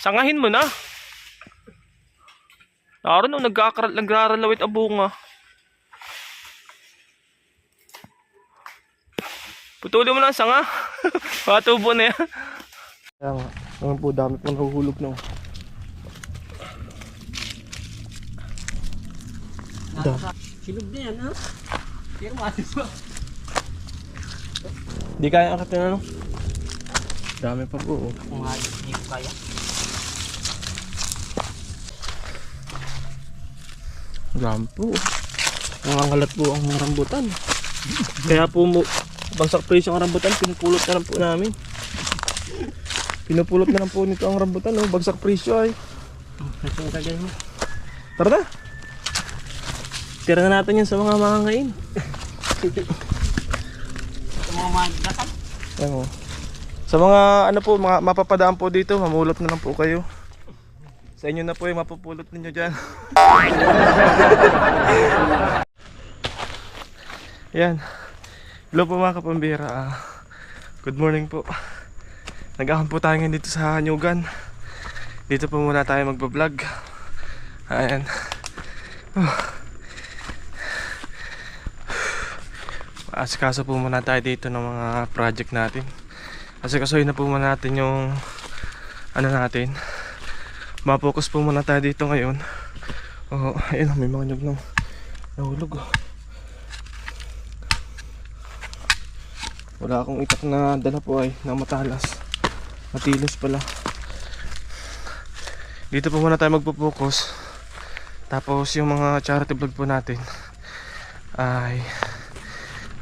Sangahin mo na. Naroon nung nagraralawit ang bunga. Putulin mo lang ang sanga. Matubo na yan. Kaya nga, naman po dami pong nahuhulog na. Silog na yan, ha? Pero matis pa. Di kaya akit na ano. Dami pa po. Kung hindi ko kaya. Dami po. Nangangalat po ang rambutan. Kaya po bagsak presyo ang rambutan, pinupulot na lang po namin. Pinupulot na lang po nito ang rambutan, oh. Bagsak presyo ay. Nasungkagan mo. Tara na. Tira na natin yan sa mga mangangain. Sa mga magdakan. Ayan, oh. Sa mga ano po, mga mapapadaan po dito, mamulot na lang po kayo. Sa inyo na po yung mapupulot ninyo dyan. Yan. Hello po mga kapambira. Good morning po. Nag-ahon po tayo ngayon dito sa Hanyugan. Dito po muna tayo magbablog. Ayan. Asikaso po muna tayo dito ng mga project natin. Asikasuhin na po muna natin yung ano natin. Mapokus po muna tayo dito ngayon. Oh, ayun, may mga nyug nang nahulog. Wala akong itak na dala po ay na matalas. Matilos pala. Dito po muna tayo magpo-focus. Tapos yung mga charity vlog po natin ay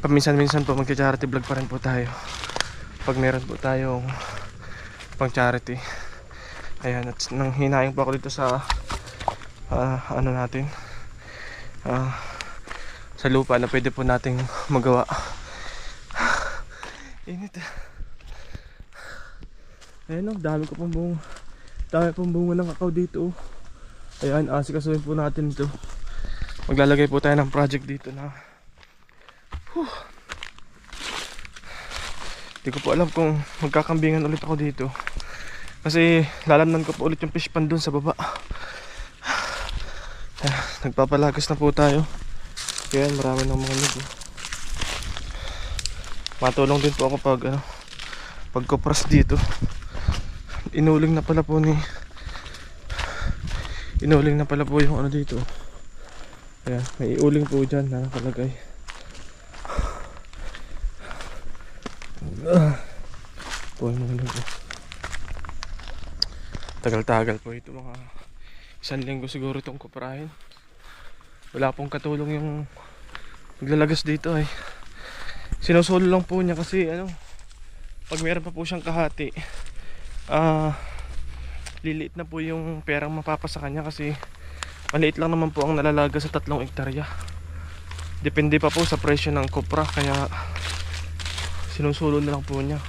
paminsan-minsan po magka-charity vlog pa rin po tayo. Pag meron po tayong pang charity. Ayan, at nang hinaing po ako dito sa ano natin sa lupa na pwede po nating magawa. Init. Ayan, oh, dami pong bunga ng kakao dito. Ayan, asikasuhin po natin ito. Maglalagay po tayo ng project dito na hindi ko po alam kung magkakambingan ulit ako dito. Kasi lalamnan ko po ulit yung fish pan dun sa baba. Nagpapalagas na po tayo. Kaya marami ng mga nyug. Matulong din po ako pagkopras dito. Inuling na pala po yung ano dito. Ayan, may iuling po dyan na nakalagay. Po yung mga nyug. Tagal-tagal po ito, mga 1 linggo siguro itong kuprahin. Wala pong katulong yung naglalagas dito ay. Sinusulo lang po niya kasi pag meron pa po siyang kahati, liliit na po yung perang mapapasa kanya kasi maliit lang naman po ang nalalaga sa 3 hektarya. Depende pa po sa presyo ng kopra, kaya sinusulo na lang po niya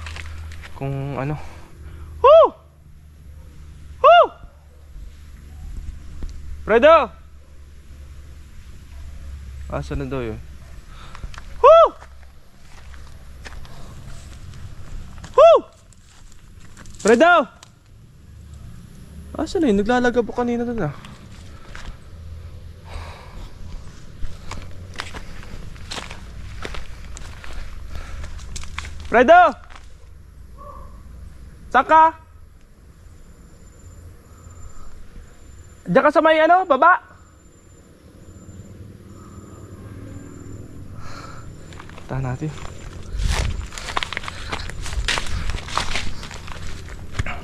kung ano. Fredo! Asa na daw yun? Woo! Woo! Fredo! Asa na yun? Naglalaga po kanina doon ah. Fredo! Saka? Diyan ka sa may baba. Tahan natin.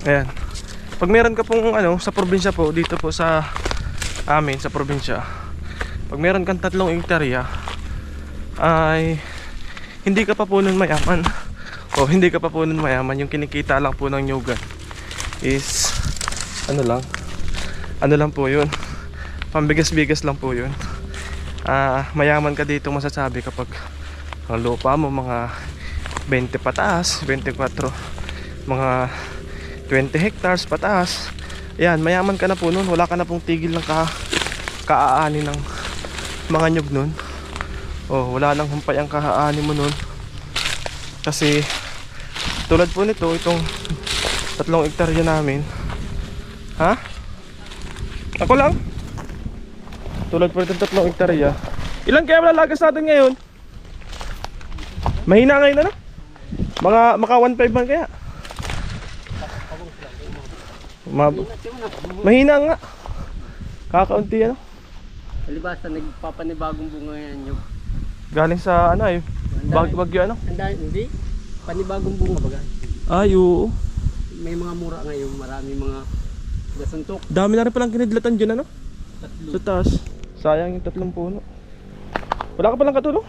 Ayan. Pag meron ka pong sa probinsya po, dito po sa amin sa probinsya, pag meron kang 3 hektarya ay hindi ka pa po nun mayaman. O hindi ka pa po nun mayaman. Yung kinikita lang po ng nyugan is ano lang po yun, pambigas-bigas lang po yun. Mayaman ka dito masasabi kapag ang lupa mo mga 20 pataas, 24, mga 20 hectares pataas. Ayan, mayaman ka na po nun. Wala ka na pong tigil ng kaaani ng mga nyug nun. Wala nang humpay ang kaaani mo nun. Kasi tulad po nito, itong 3 hektarya namin, Ha? Ako lang? Tulad po itong 3 hektarya. Ilan kaya malalagas natin ngayon? Mahina ngayon ano? Maka 1.5 man kaya? Mahina nga. Kakaunti ano? Alibasa, nagpapanibagong bunga yan yung. Galing sa ano eh. Bagyo ano? Hindi. Panibagong bunga baga. Ay oo. May mga mura ngayon, marami mga gasuntok. Dami na rin palang kinidlatan dyan ano? Tatlo. Sa taas. Sayang yung 3 puno. Wala ka palang katulong?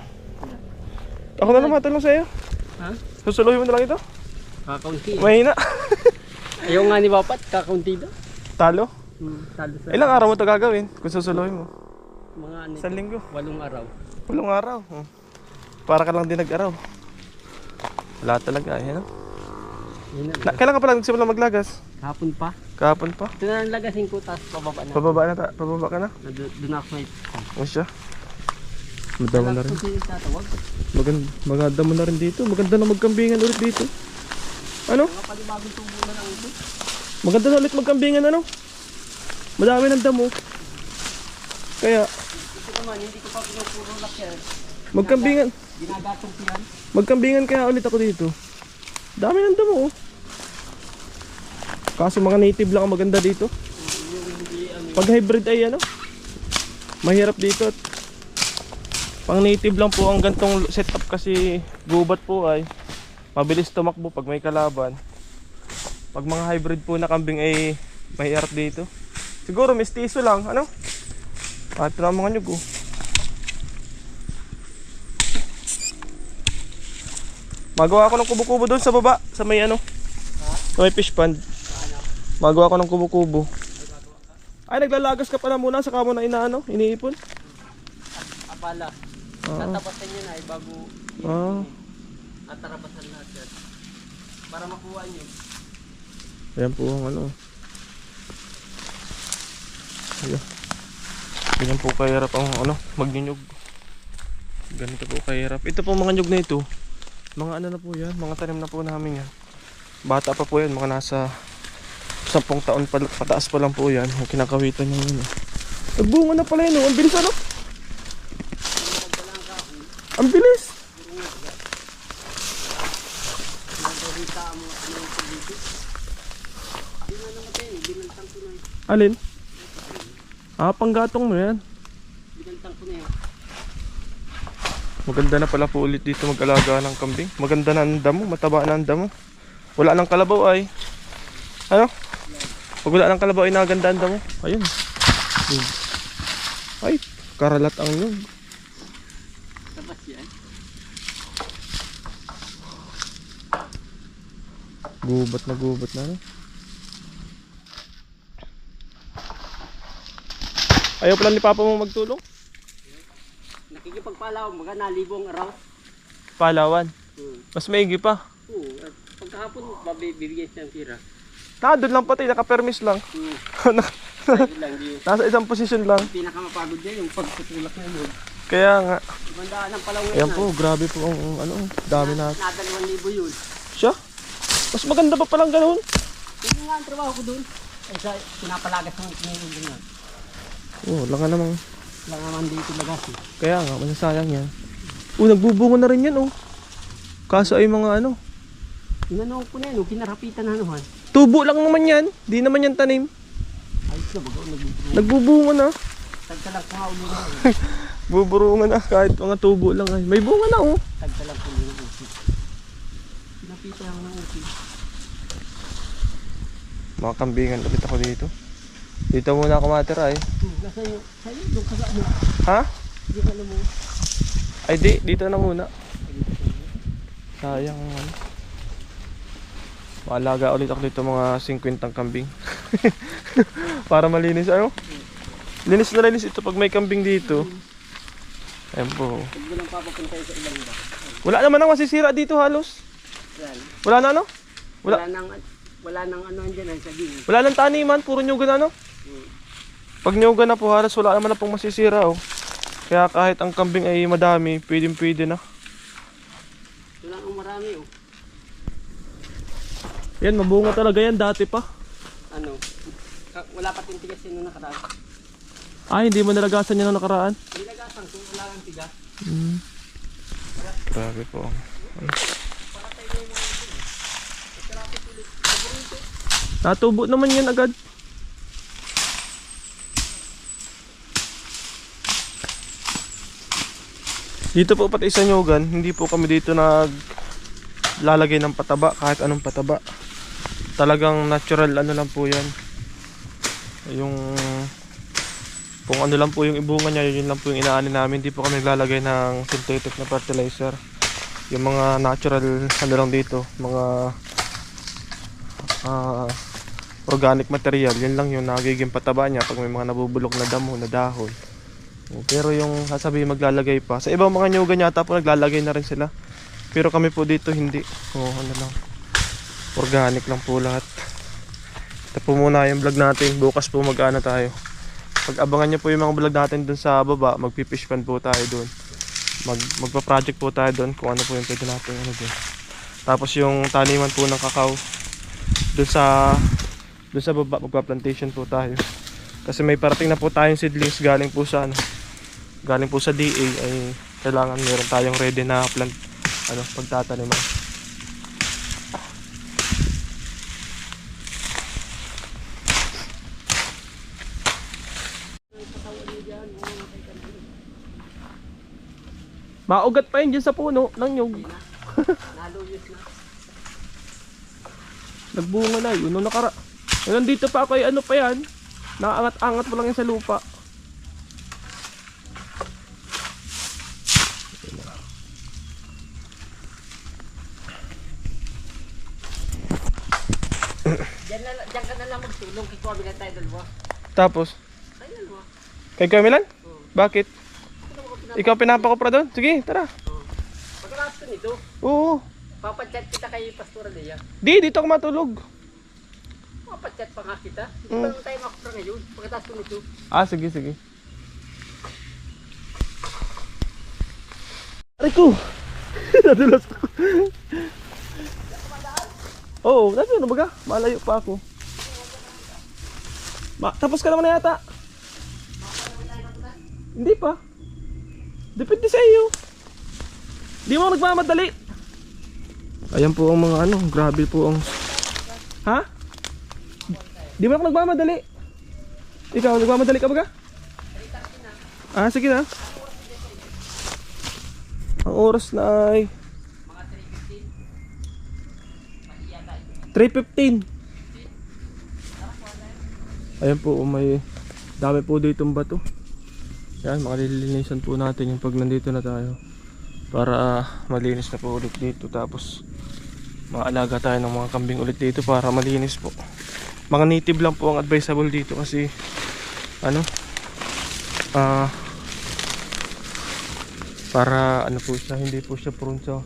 Ako na lang matulong sa'yo. Ha? Susuluhin mo na lang ito. Kakaunti. Mahina. Ayaw nga ni Bapat, kakaunti daw. Talo? Talo sa Ilang araw mo ito gagawin kung susuluhin mo? mga ano, 1 linggo. 8 araw. 8 araw. Para ka lang din nag-araw. Wala talaga eh. No? Yun na. Kailan ka pala nagsimula maglagas? Hapon pa. Kahapon pa? Ito na lang lagasin ko, tapos pababa na. Pababa ka na? Doon ako may... O siya? Madama na rin. Kung sino tatawag. Maganda mo na rin dito. Maganda na magkambingan ulit dito. Ano? Mga palibagong tubo na lang ito. Maganda na ulit magkambingan ano? Madami ng damo. Kaya Ito naman, hindi ko pa pinupuro lang yan. magkambingan. Ginagatong yan. Magkambingan kaya ulit ako dito. Dami ng damo oh. Kaso mga native lang ang maganda dito. Pag hybrid ay ano? Mahirap dito at pang native lang po ang gantong setup kasi gubat po ay mabilis tumakbo pag may kalaban. Pag mga hybrid po na kambing ay mahirap dito. Siguro mestizo lang, ano? At ito na ang mga nyug oh. Magawa ako ng kubo-kubo doon sa baba, sa may ano? Sa may fish pond. Magawa ako ng kubo-kubo. Ay, naglalagas ka pala muna sa kamo na inaano, iniipon. Abala. Tatapasan nyo na ay bago atarapasan natin. Para makuha nyo. Ayan po ang ano. Ayan. Ganyan po kahirap ang ano, magnyug. Ganito po kahirap. Ito po mga nyug na ito. Mga ano na po yan, mga tanim na po namin yan. Bata pa po yan, mga nasa 10 taon pataas pa lang po yan. Yung kinakawitan nyo yun. Nagbunga na pala yun, ang bilis ano? Ang bilis! Alin? Ah, panggatong mo yan. Binantang ko na yan. Maganda na pala po ulit dito mag-alaga ng kambing. Maganda na ang damo, mataba na ang damo. Wala nang kalabaw ay. Ano? Pag wala nang kalabaw ay naganda ang damo. Ayun. Ay, karalat ang nyug. Tapos yan. Gubat na ano. Ayaw pala ni Papa mo magtulong? Nakikipagpalaw, mga nalibong araw. Palawan. Mas maigi pa. Oo, at pagkahapon, bibigyan siya ng tira. Doon lang pati, naka-permis lang. Ayun lang, di. Nasa isang posisyon lang. Pinakamapagod niya yung pagtutulak na yun. Kaya nga. Ibandaan ng palaw Ayan po, grabe po ang ano, dami na. Nadalawang libo yun. Siya? Mas maganda pa palang ganoon. Hindi nga ang trabaho ko doon. Ay sa pinapalagas ng tinulong din yan. Oh, lang nga namang. Lang naman dito lagas eh. Kaya nga, masasayang yan. Nagbubunga na rin yan oh. Kaso ay mga ano. Inanong ko na yun, kinarapitan na naman. Tubo lang naman yan. Di naman yan tanim. Ayos na baga, Nagbubunga na. tagka lang kung ulo na yun. Buburunga na kahit mga tubo lang ay. May bunga na oh. Tagka lang kung ulo na yun. Pinapitan lang ng uti. Mga kambingan ulit ako dito. Dito muna ako matira eh. Nasa iyo, sa'yo, doon ka sa ano. Ha? Hindi ka alam mo. Ay di, dito na muna. Sayang ano. Maalaga ulit ako dito mga 50 kambing. Para malinis ano? Linis na linis ito pag may kambing dito. Ayan po. Huwag mo lang papapunta sa ilang ba? Wala naman ang masisira dito halos. Yan. Wala na ano? Wala nang ano andyan ay sabihin. Wala nang taniman, puro nyugan ano? Pag nyugan na po halos wala naman na pong masisira oh. Kaya kahit ang kambing ay madami, pwede na. Wala nang marami oh. Yan, mabunga talaga yan dati pa. Ano? Wala pa ting tigas yun nung nakaraan. Ay, hindi mo nalagasan yan nung nakaraan? Nilagasan ko, wala kang tigas. Grabe po. Natubo naman yan agad. Dito po pati sa Nyugan, hindi po kami dito naglalagay ng pataba, kahit anong pataba. Talagang natural ano lang po yan. Yung kung ano lang po yung ibunga niya, yun lang po yung inaani namin. Hindi po kami naglalagay ng synthetic na fertilizer. Yung mga natural ano lang dito, mga organic material, yun lang yung nagiging pataba niya pag may mga nabubulok na damo, na dahon. Pero yung sasabihin maglalagay pa, sa ibang mga Nyugan yata po naglalagay na rin sila. Pero kami po dito hindi. Ano lang, organic lang po lahat. Ito po muna yung vlog natin. Bukas po mag-ano tayo. Pag-abangan nyo po yung mga vlog natin dun sa baba. Magpipish pan po tayo dun. Magpa-project po tayo dun kung ano po yung pwede natin ano dun. Tapos yung taniman po ng kakao dun sa baba, magpa-plantation po tayo. Kasi may parating na po tayong seedlings galing po sa galing po sa DA, ay kailangan meron tayong ready na plant pagtataniman. Maugat pa yun dyan sa puno ng nyug. Naluyos na. Nagbunga na yun. Nandito pa ako ay ano pa yan. Nakaangat-angat mo lang yan sa lupa. Diyan ka na lang magtulong. Kikuha bilang tayo dalawa. Tapos? Tayo dalawa. Kay Kamilan? Bakit? Ikaw pinapakopra doon? Sige, tara. Pagkalas ko nito, Oo. papachat kita kay Pastora Lea. Dito ako matulog. Papachat pa nga kita. Hindi pa naman tayo makapra ngayon. Pagkatas ko nito. Sige. Aray ko! Nadulas ko. Oo, nandun na baga? Malayo pa ako. Tapos ka naman na yata. Hindi pa. Depende sa iyo. Di mo nagmamadali. Ayan po ang mga grabe po ang... Ha? Di mo ako nagmamadali. Ikaw, nagmamadali ka baga? Sige na. Ang oras na ay... Mga 3:15. Ayan po, may dami po ditong bato. Yan, makalilinisan po natin yung pag nandito na tayo. Para malinis na po ulit dito. Tapos maalaga tayo ng mga kambing ulit dito para malinis po. Mga native lang po ang advisable dito kasi para po siya, hindi po siya prone sa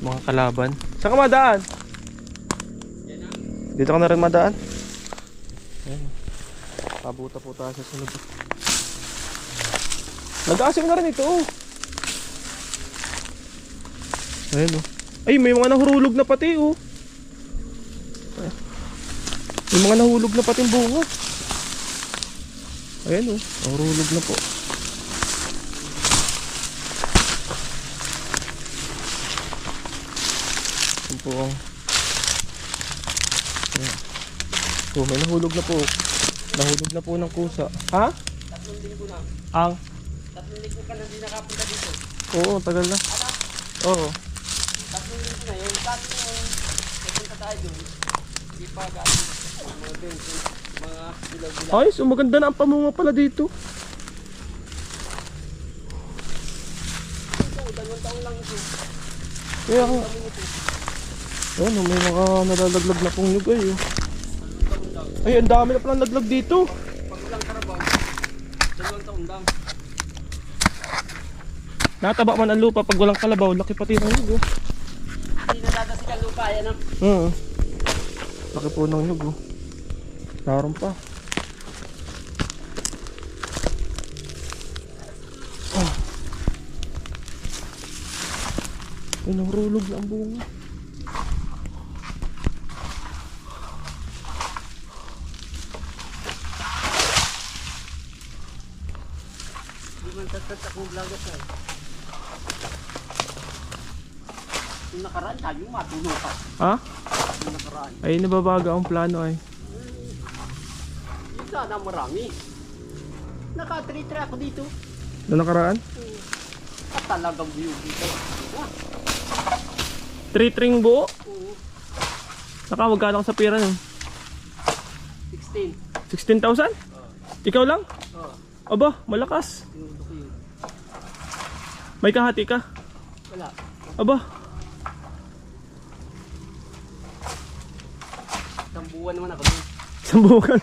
mga kalaban. Saan ka madaan? Dito ka na rin madaan. Ayan. Pabuta po tayo sa sunod. Nag-aasim na rin ito. Ayan Ay, may mga nahurulog na pati May mga nahulog na pating bunga. Ayan nahurulog na po. Ayan po may nahulog na po. Nahulog na po ng kusa. Ha? 3 linggo na. 3 linggo ka na hindi nakapunta dito. Oo, tagal na. Oo. 3 linggo na yun. Sabi mo, pupunta tayo doon. Hindi pa gano'n. Mga bento, mga bilaw-bilaw. Ay, so maganda na ang pamunga pala dito. Ito, 2 taon lang ito. Kaya ako. Ayan may mga nalalaglag na pong nyug ay, ang dami na palang laglag dito. Pag walang karabaw, 2 taon lang. Nataba man ang lupa pag walang kalabaw, laki pati ng nyug Hindi nadadasig ang lupa, yan Laki po ng nyug Naroon pa. Ay, nahurulog na ang bunga. Tatat akong vlogat ay. Yung nakaraan, sabi mo matulog ka. Ha? Yung nakaraan. Ay, nababaga ang plano ay. Yung sana marami. Naka-3-3 ako dito. Doon nakaraan? At talagang view dito. Ah, 3 buo? oo. Nakawag ka lang sa pira nun. 16. 16,000? Ikaw lang? Oo. Aba, malakas. Tinulo ko yun. May kahati ka? Wala. Aba, Isang buwan naman ako. isang buo ka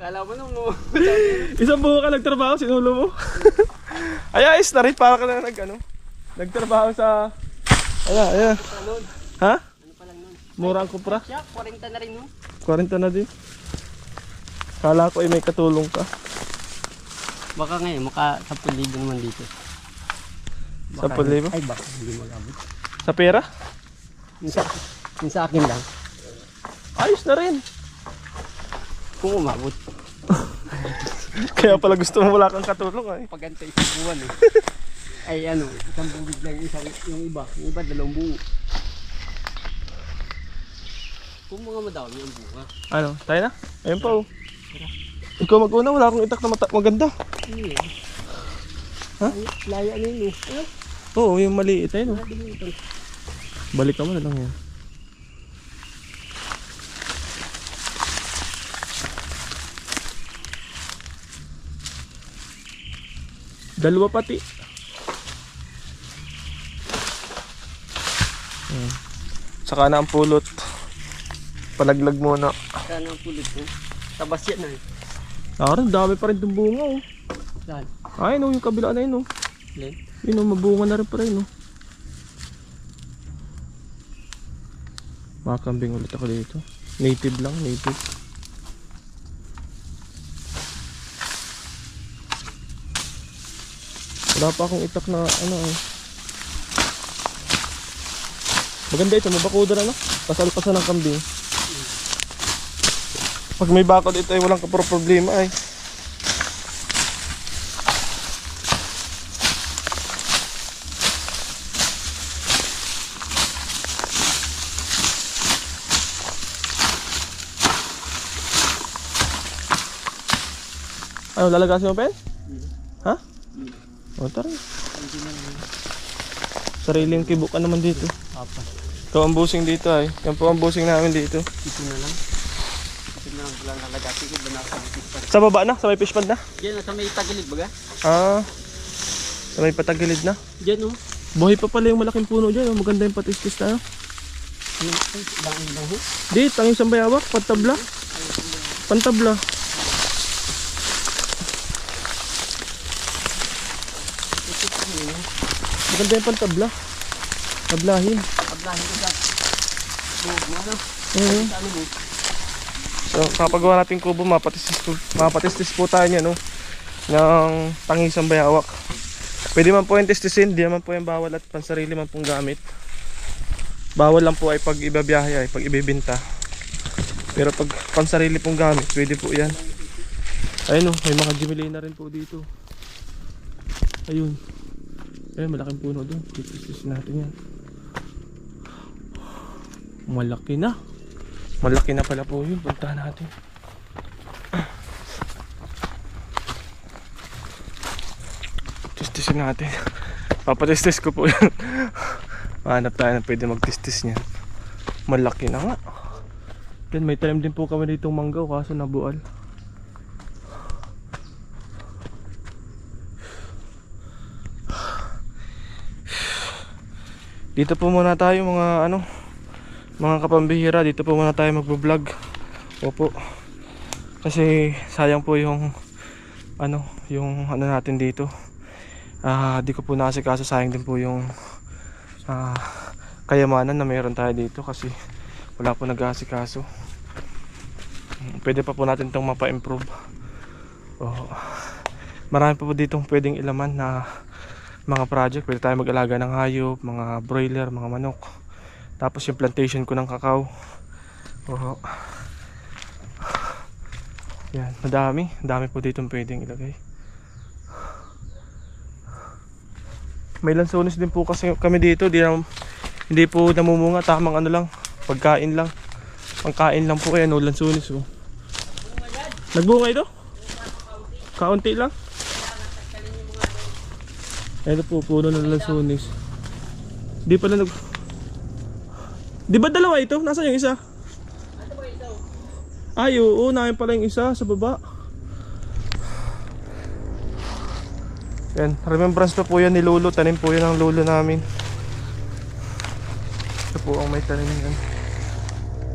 Kala mo nung isang buo ka nagtrabaho, sinulo mo. Ay, ayos na rin, para ka na nagtrabaho sa... Ayan. Ano Ha? pa lang nun? Mura ang kupra. Siya, 40 na rin no? 40 na din. Kala ko ay may katulong ka. Baka ngayon, maka 10,000 naman dito. 10,000? Ay, baka hindi mag-abot. Sa pera? Yung sa akin lang, Ayos na rin. kung umabot. Kaya pala gusto mo wala kang katulong ay. Paganta isang buwan eh. Ay ano, isang bubig lang yung iba. Yung iba, 2 buo. Kung mga madami ang bunga. Ano, tayo na? Ayun pa oh. Ikaw mag-una, wala akong itak na maganda. Hindi eh. Ha? Laya na yun eh. Ano? Oo, yung maliit ayun oh. Nakalimutan. Balik ka mo na lang yan. Dalawa pati. Ayan. Saka na ang pulot. Palaglag muna. Saan ang pulot mo? Tabas yan eh. Nakarang dami pa rin itong bunga oh. Saan? Ayun oh, yung kabila na yun oh. Len? Yun oh, mabunga na rin pa rin oh. Makakambing ulit ako dito. Native lang, native. Wala pa akong itak na ano eh. Maganda ito, may bakudan ano? Pasal-pasal ng kambing. Pag may bakod ito ay walang problema ay. Ano, lalagasin mo pa yan? Ha? O, tara. Sariling kibo ka naman dito. Apat. Ikaw ang busing dito ay. Yan po ang busing namin dito. Ito na lang. Ito na lang pala nalaga. Sige ba na Sa baba na? Sa may fish pond na? Diyan, sa may tagilid baga? Ah. Sa may patagilid na? Diyan oh. Buhay pa pala yung malaking puno dyan. Oh. Maganda yung patis-tis na. Oh. Ibang ho. Di, tanging sambayawak. Pantabla. Pantabla. Maganda yung pantabla. Tablahin. Paglahin ko dyan. Bugo ano? Oo. Ano mo? So, kapagawa natin kubo, mapatistis po tayo niya, no? Ng tangisang bayawak. Pwede man po yung testisin, di naman po yung bawal at pansarili man pong gamit. Bawal lang po ay pag ibabiyahe ay pag ibibenta. Pero pag pansarili pong gamit, pwede po yan. Ayun, no, may mga gimili na rin po dito. Ayun. Ayun, malaking puno doon. Testisin natin yan. Malaki na. Malaki na pala po yun. Puntahan natin. Testisin natin. Papatestis ko po yan. Mahanap tayo na pwede magtestis niyan. Malaki na nga. Yan, may tanim din po kami ditong manggaw kaso nabual. Dito po muna tayo mga kapambihira, dito po muna tayo magbo-vlog. Opo. Kasi sayang po yung natin dito. Di ko po nakasikaso, sayang din po yung kayamanan na mayroon tayo dito kasi wala po nag-aasikaso. Pwede pa po natin itong mapa-improve. Marami pa po ditong pwedeng ilaman na mga project. Pwede tayo mag-alaga ng hayop, mga broiler, mga manok. Tapos yung plantation ko ng kakao. Yan, madami po ditong pwedeng ilagay. May lansones din po kasi kami dito. Hindi po namumunga. Tamang ano lang. Pagkain lang. Pangkain lang po. Ayan o, lansones o. Nagbunga ito? Kaunti lang. Ito po, puno ng lansones. Di pala Di ba dalawa ito? Nasaan yung isa? Ay, oo, namin pala yung isa sa baba. Yan, remembrance pa po yan ni Lolo. Tanim po yan ng Lolo namin. Ito po ang may tanim yan.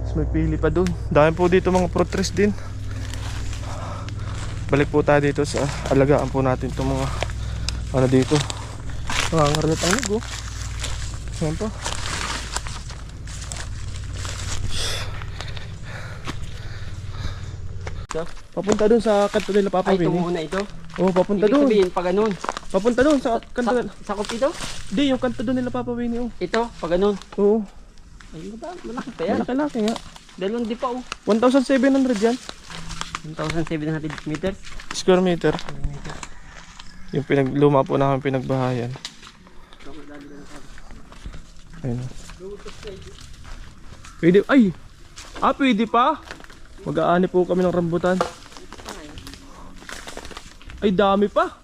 Tapos may pili pa dun. Dami po dito mga fruit trees din. Balik po tayo dito sa alagaan po natin itong mga ano dito. Nangangarat ang nig, oh. Yan po. Papunta dun sa kanto nila Papa Ay, ito Winnie. muna ito. Oo, papunta Ibig dun. sabihin, pag ganun. Papunta dun sa kanto. Sakop ito? Hindi, yung kanto dun nila Papa Winnie, oh. Ito, pag ganun. Oo. Ay, malaki pa yan. Malaki-laki nga. Dalawang di pa, oh. 1,700 yan. 1,700 meters. Square meter. Yung luma po namin pinagbahayan. Ayun. Pwede, ay! Pwede pa! Mag-aani po kami ng rambutan. Ay, dami pa!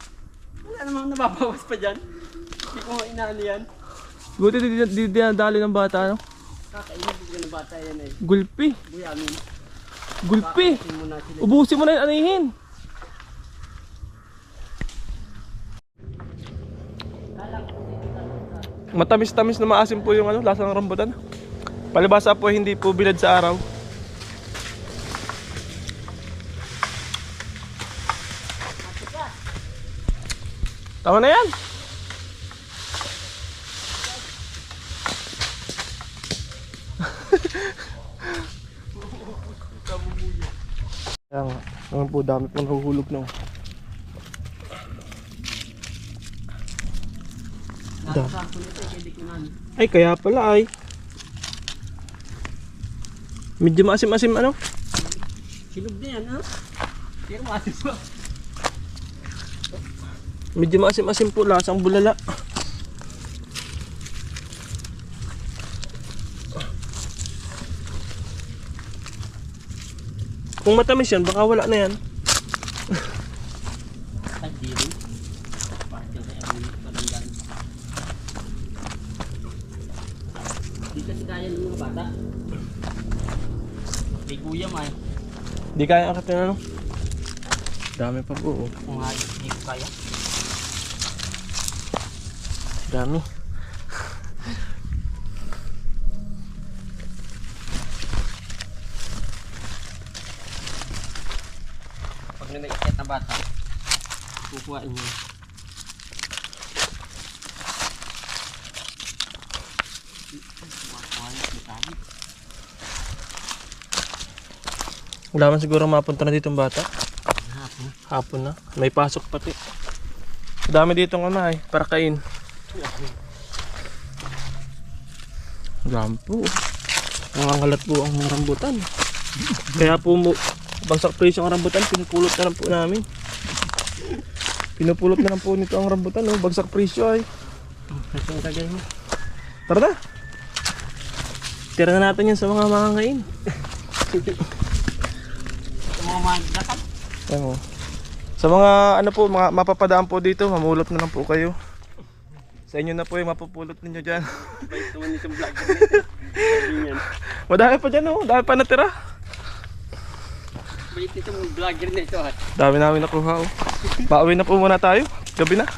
Wala namang nababawas pa dyan. Hindi ko inaali yan. Buti di dinadali ng bata, no? Kakainit ko ng bata yan eh. Gulpi! Buyamin. Gulpi! Kakain muna sila. Ubusin mo na yung anihin! Matamis-tamis na maasim po yung ano, lasa ng rambutan. Palibasa po hindi po bilad sa araw. Tama na yan. Kaya nga, naman po dami pong nahuhulog na. Nakasako nito, hindi ko na. Ay, kaya pala ay. Medyo maasim-asim ano? Silog na yan, ha? Pero matis pa. Medyo maasim-asim po, lasang bulala. Kung matamis yan, baka wala na yan. Ay, di rin. Bakit yung kaya malandan? Di kasi kaya ng mga bata. May guyam ay. Di kaya akit na ano? Dami pa po, oh. Kung nga di ko kaya. Dami. Pag nag-iikit na bata, kukuhain nyo. Wala man siguro mapunta na dito ang bata. Hapon. Hapon na. May pasok pati. Dami dito ng ano ay, para kain. Dami po. Nangangalat po ang rambutan. Kaya po bagsak presyo ang rambutan, pinupulot na lang po namin. Pinupulot na lang po nito ang rambutan, oh. Bagsak presyo ay. Nasaan tagay mo? Tara na. Tira na natin yan sa mga mangangain. Sa mga magdakat. Ayan, oh. Sa mga ano po, mga mapapadaan po dito, mamulot na lang po kayo. Sa inyo na po yung mapupulot ninyo dyan. Bait naman itong vlogger nito. Ganyan. Madami pa dyan, oh. Dami pa natira. Bait nitong vlogger nito, ha. Dami namin nakuha, oh. Pauwi na po muna tayo. Gabi na.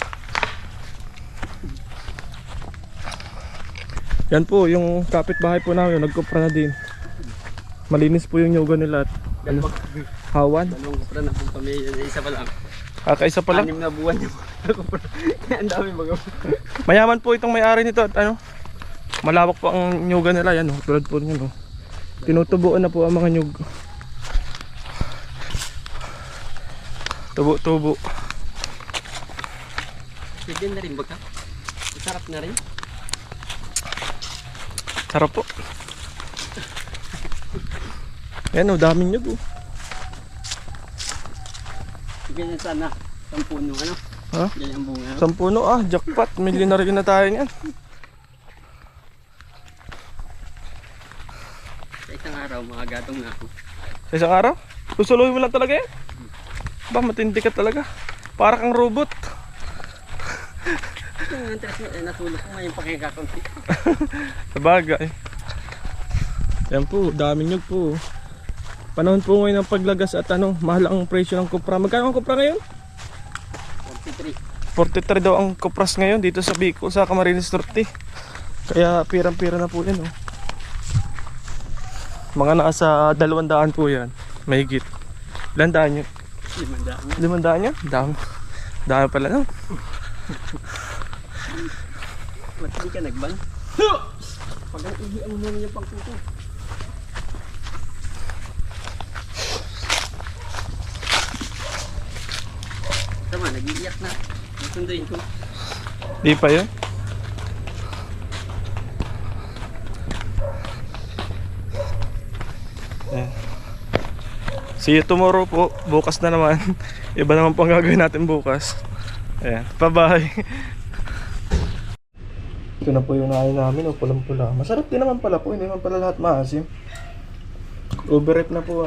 Yan po, yung kapitbahay po namin, nagkupra na din. Malinis po yung nyugan nila at ano, hawan. Dalawang kupra na pong pamilya na isa pa lang. Kakaisa pa lang. 6 na buwan yung kupra. Kaya ang dami mga. Mayaman po itong may-ari nito at ano, malawak po ang nyugan nila. Yan, oh, tulad po nyo, oh. Tinutubuan na po ang mga nyug. Tubo-tubo. Pwede na rin baga. Sarap na rin. Sarap po. Yan, oh, daming nyug, oh. Ganyan sana. 10 ano. Ha? Yan ang bunga. 10 puno jackpot. Millionaire na tayo niyan. Sa isang araw, mga gatong na ako. Sa isang araw? Susuluhin mo lang talaga yan? Ba, matindi ka talaga. Para kang robot. Ito yung interest mo, natulog ko ngayon pakikakunti. Sabagay. Yan po, daming nyug po. Panahon po ngayon ng paglagas at mahal ang presyo ng kopra. Magkano ang kopra ngayon? 43. 43 daw ang kopras ngayon dito sa Bicol, sa Camarines Norte. Kaya pirang-pira na po yan Mga nasa 200 po yan. Mahigit. Ilan daan yun? 500. 500 yan? Dami. Dami pala no? Ba't hindi ka nagban? Pag ang ihiang mo naman yung pangkuko. Tama, nag-iiyak na. Sunduin ko. Di pa yun? Ayan. See you tomorrow po. Bukas na naman. Iba naman po ang gagawin natin bukas. Ayan. Bye-bye. Ito na po yung nain namin. Pulang-pula. Masarap din naman pala po. Hindi naman pala lahat maasim. Overripe na po